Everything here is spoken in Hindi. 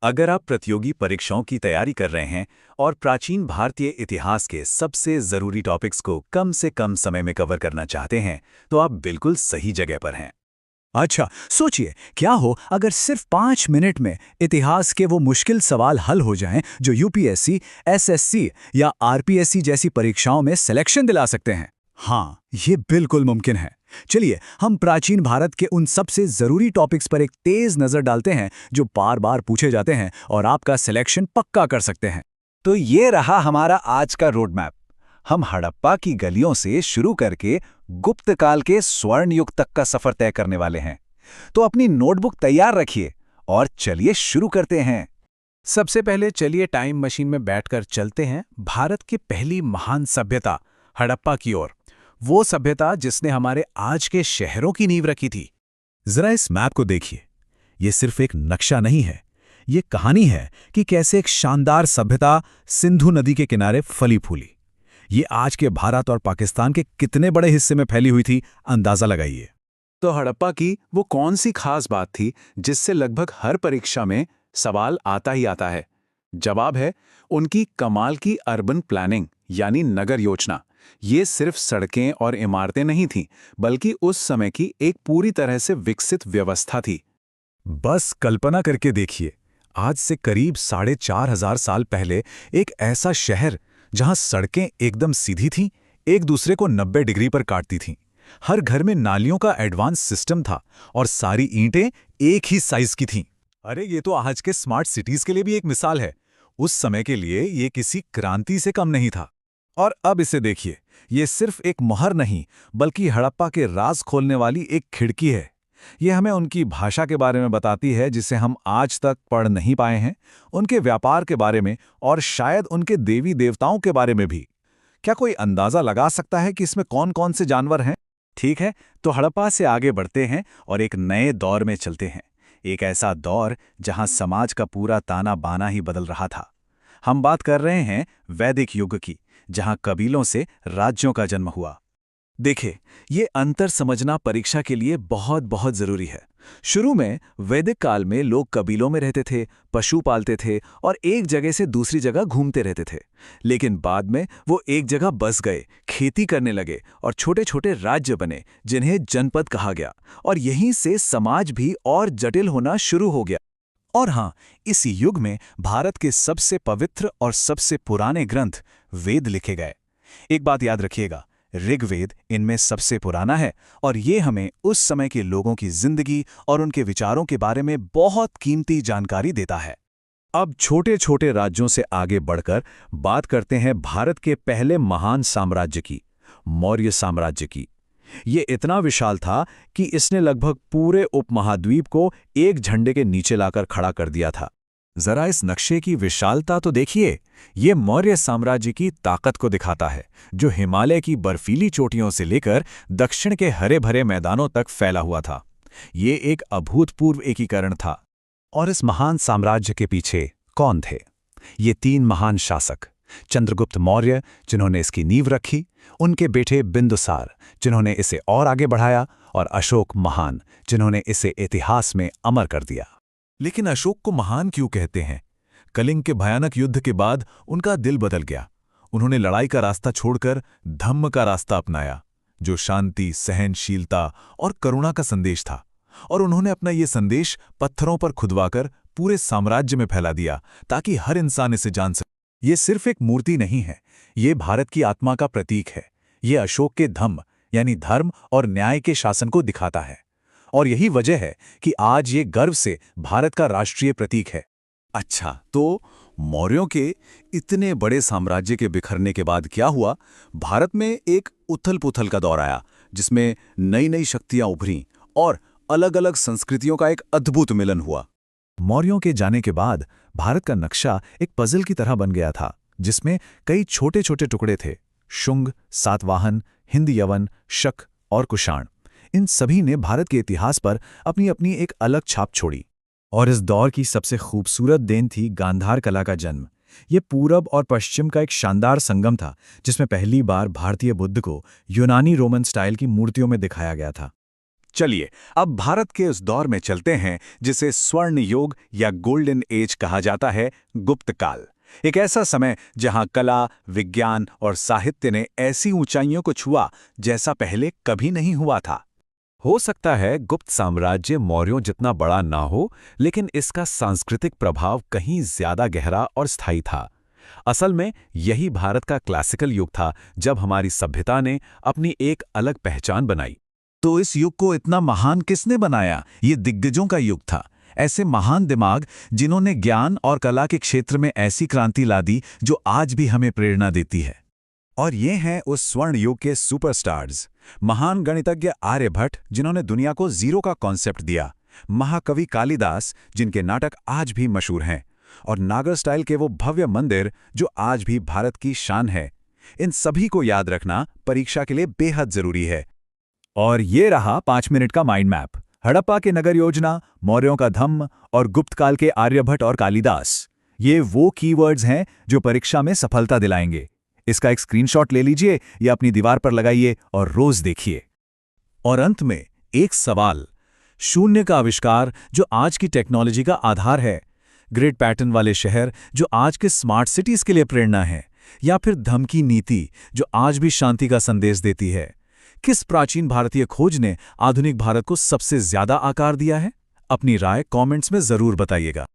अगर आप प्रतियोगी परीक्षाओं की तैयारी कर रहे हैं और प्राचीन भारतीय इतिहास के सबसे ज़रूरी टॉपिक्स को कम से कम समय में कवर करना चाहते हैं, तो आप बिल्कुल सही जगह पर हैं। अच्छा, सोचिए क्या हो अगर सिर्फ 5 मिनट में इतिहास के वो मुश्किल सवाल हल हो जाएं जो यूपीएससी, एसएससी या आरपीएससी जैसी परीक्षाओं में सिलेक्शन दिला सकते हैं। हाँ, ये बिल्कुल मुमकिन है। चलिए हम प्राचीन भारत के उन सबसे जरूरी टॉपिक्स पर एक तेज नजर डालते हैं जो बार बार पूछे जाते हैं और आपका सिलेक्शन पक्का कर सकते हैं। तो ये रहा हमारा आज का रोड मैप। हम हड़प्पा की गलियों से शुरू करके गुप्त काल के स्वर्ण युग तक का सफर तय करने वाले हैं। तो अपनी नोटबुक तैयार रखिए और चलिए शुरू करते हैं। सबसे पहले चलिए टाइम मशीन में बैठकर चलते हैं भारत की पहली महान सभ्यता हड़प्पा की ओर। वो सभ्यता जिसने हमारे आज के शहरों की नींव रखी थी। जरा इस मैप को देखिए। ये सिर्फ एक नक्शा नहीं है, ये कहानी है कि कैसे एक शानदार सभ्यता सिंधु नदी के किनारे फली फूली। ये आज के भारत और पाकिस्तान के कितने बड़े हिस्से में फैली हुई थी, अंदाजा लगाइए। तो हड़प्पा की वो कौन सी खास बात थी जिससे लगभग हर परीक्षा में सवाल आता ही आता है? जवाब है उनकी कमाल की अर्बन प्लानिंग यानी नगर योजना। ये सिर्फ सड़कें और इमारतें नहीं थीं, बल्कि उस समय की एक पूरी तरह से विकसित व्यवस्था थी। बस कल्पना करके देखिए, आज से करीब 4,500 साल पहले एक ऐसा शहर जहां सड़कें एकदम सीधी थीं, एक दूसरे को 90 डिग्री पर काटती थीं। हर घर में नालियों का एडवांस सिस्टम था और सारी ईंटें एक ही साइज की थीं। अरे ये तो आज के स्मार्ट सिटीज के लिए भी एक मिसाल है। उस समय के लिए ये किसी क्रांति से कम नहीं था। और अब इसे देखिए, ये सिर्फ एक मोहर नहीं बल्कि हड़प्पा के राज खोलने वाली एक खिड़की है। ये हमें उनकी भाषा के बारे में बताती है जिसे हम आज तक पढ़ नहीं पाए हैं, उनके व्यापार के बारे में और शायद उनके देवी देवताओं के बारे में भी। क्या कोई अंदाजा लगा सकता है कि इसमें कौन कौन से जानवर हैं? ठीक है, तो हड़प्पा से आगे बढ़ते हैं और एक नए दौर में चलते हैं। एक ऐसा दौर जहां समाज का पूरा ताना बाना ही बदल रहा था। हम बात कर रहे हैं वैदिक युग की, जहां कबीलों से राज्यों का जन्म हुआ। देखिए, ये अंतर समझना परीक्षा के लिए बहुत बहुत जरूरी है। शुरू में वैदिक काल में लोग कबीलों में रहते थे, पशु पालते थे और एक जगह से दूसरी जगह घूमते रहते थे। लेकिन बाद में वो एक जगह बस गए, खेती करने लगे और छोटे छोटे राज्य बने जिन्हें जनपद कहा गया। और यहीं से समाज भी और जटिल होना शुरू हो गया। और हाँ, इसी युग में भारत के सबसे पवित्र और सबसे पुराने ग्रंथ वेद लिखे गए। एक बात याद रखिएगा, ऋग्वेद इनमें सबसे पुराना है और ये हमें उस समय के लोगों की जिंदगी और उनके विचारों के बारे में बहुत कीमती जानकारी देता है। अब छोटे छोटे राज्यों से आगे बढ़कर बात करते हैं भारत के पहले महान साम्राज्य की, मौर्य साम्राज्य की। ये इतना विशाल था कि इसने लगभग पूरे उपमहाद्वीप को एक झंडे के नीचे लाकर खड़ा कर दिया था। जरा इस नक्शे की विशालता तो देखिए। ये मौर्य साम्राज्य की ताकत को दिखाता है, जो हिमालय की बर्फीली चोटियों से लेकर दक्षिण के हरे भरे मैदानों तक फैला हुआ था। ये एक अभूतपूर्व एकीकरण था। और इस महान साम्राज्य के पीछे कौन थे? ये 3 महान शासक, चंद्रगुप्त मौर्य जिन्होंने इसकी नींव रखी, उनके बेटे बिंदुसार जिन्होंने इसे और आगे बढ़ाया, और अशोक महान जिन्होंने इसे इतिहास में अमर कर दिया। लेकिन अशोक को महान क्यों कहते हैं? कलिंग के भयानक युद्ध के बाद उनका दिल बदल गया। उन्होंने लड़ाई का रास्ता छोड़कर धम्म का रास्ता अपनाया, जो शांति, सहनशीलता और करुणा का संदेश था। और उन्होंने अपना ये संदेश पत्थरों पर खुदवाकर पूरे साम्राज्य में फैला दिया ताकि हर इंसान इसे जान सके। ये सिर्फ एक मूर्ति नहीं है, ये भारत की आत्मा का प्रतीक है। ये अशोक के धम्म यानी धर्म और न्याय के शासन को दिखाता है। और यही वजह है कि आज ये गर्व से भारत का राष्ट्रीय प्रतीक है। अच्छा, तो मौर्यों के इतने बड़े साम्राज्य के बिखरने के बाद क्या हुआ? भारत में एक उथल-पुथल का दौर आया, जिसमें नई नई शक्तियां उभरीं और अलग-अलग संस्कृतियों का एक अद्भुत मिलन हुआ। मौर्यों के जाने के बाद भारत का नक्शा एक पजल की तरह बन गया था, जिसमें कई छोटे छोटे टुकड़े थे। शुंग, सातवाहन, हिंद यवन, शक और कुषाण, इन सभी ने भारत के इतिहास पर अपनी अपनी एक अलग छाप छोड़ी। और इस दौर की सबसे खूबसूरत देन थी गांधार कला का जन्म। ये पूरब और पश्चिम का एक शानदार संगम था, जिसमें पहली बार भारतीय बुद्ध को यूनानी रोमन स्टाइल की मूर्तियों में दिखाया गया था। चलिए अब भारत के उस दौर में चलते हैं जिसे स्वर्ण युग या गोल्डन एज कहा जाता है, गुप्त काल। एक ऐसा समय जहां कला, विज्ञान और साहित्य ने ऐसी ऊंचाइयों को छुआ जैसा पहले कभी नहीं हुआ था। हो सकता है गुप्त साम्राज्य मौर्यों जितना बड़ा ना हो, लेकिन इसका सांस्कृतिक प्रभाव कहीं ज्यादा गहरा और स्थायी था। असल में यही भारत का क्लासिकल युग था, जब हमारी सभ्यता ने अपनी एक अलग पहचान बनाई। तो इस युग को इतना महान किसने बनाया? ये दिग्गजों का युग था। ऐसे महान दिमाग जिन्होंने ज्ञान और कला के क्षेत्र में ऐसी क्रांति ला दी जो आज भी हमें प्रेरणा देती है। और ये हैं उस स्वर्ण युग के सुपरस्टार्स। महान गणितज्ञ आर्यभट्ट, जिन्होंने दुनिया को जीरो का कॉन्सेप्ट दिया। महाकवि कालिदास, जिनके नाटक आज भी मशहूर हैं। और नागर स्टाइल के वो भव्य मंदिर जो आज भी भारत की शान है। इन सभी को याद रखना परीक्षा के लिए बेहद जरूरी है। और ये रहा 5 मिनट का माइंड मैप। हड़प्पा के नगर योजना, मौर्यों का धम्म और गुप्त काल के आर्यभट्ट और कालिदास। ये वो कीवर्ड्स हैं जो परीक्षा में सफलता दिलाएंगे। इसका एक स्क्रीनशॉट ले लीजिए या अपनी दीवार पर लगाइए और रोज देखिए। और अंत में एक सवाल, शून्य का आविष्कार जो आज की टेक्नोलॉजी का आधार है, ग्रिड पैटर्न वाले शहर जो आज के स्मार्ट सिटीज के लिए प्रेरणा है, या फिर धमकी नीति जो आज भी शांति का संदेश देती है? किस प्राचीन भारतीय खोज ने आधुनिक भारत को सबसे ज्यादा आकार दिया है? अपनी राय कमेंट्स में जरूर बताइएगा।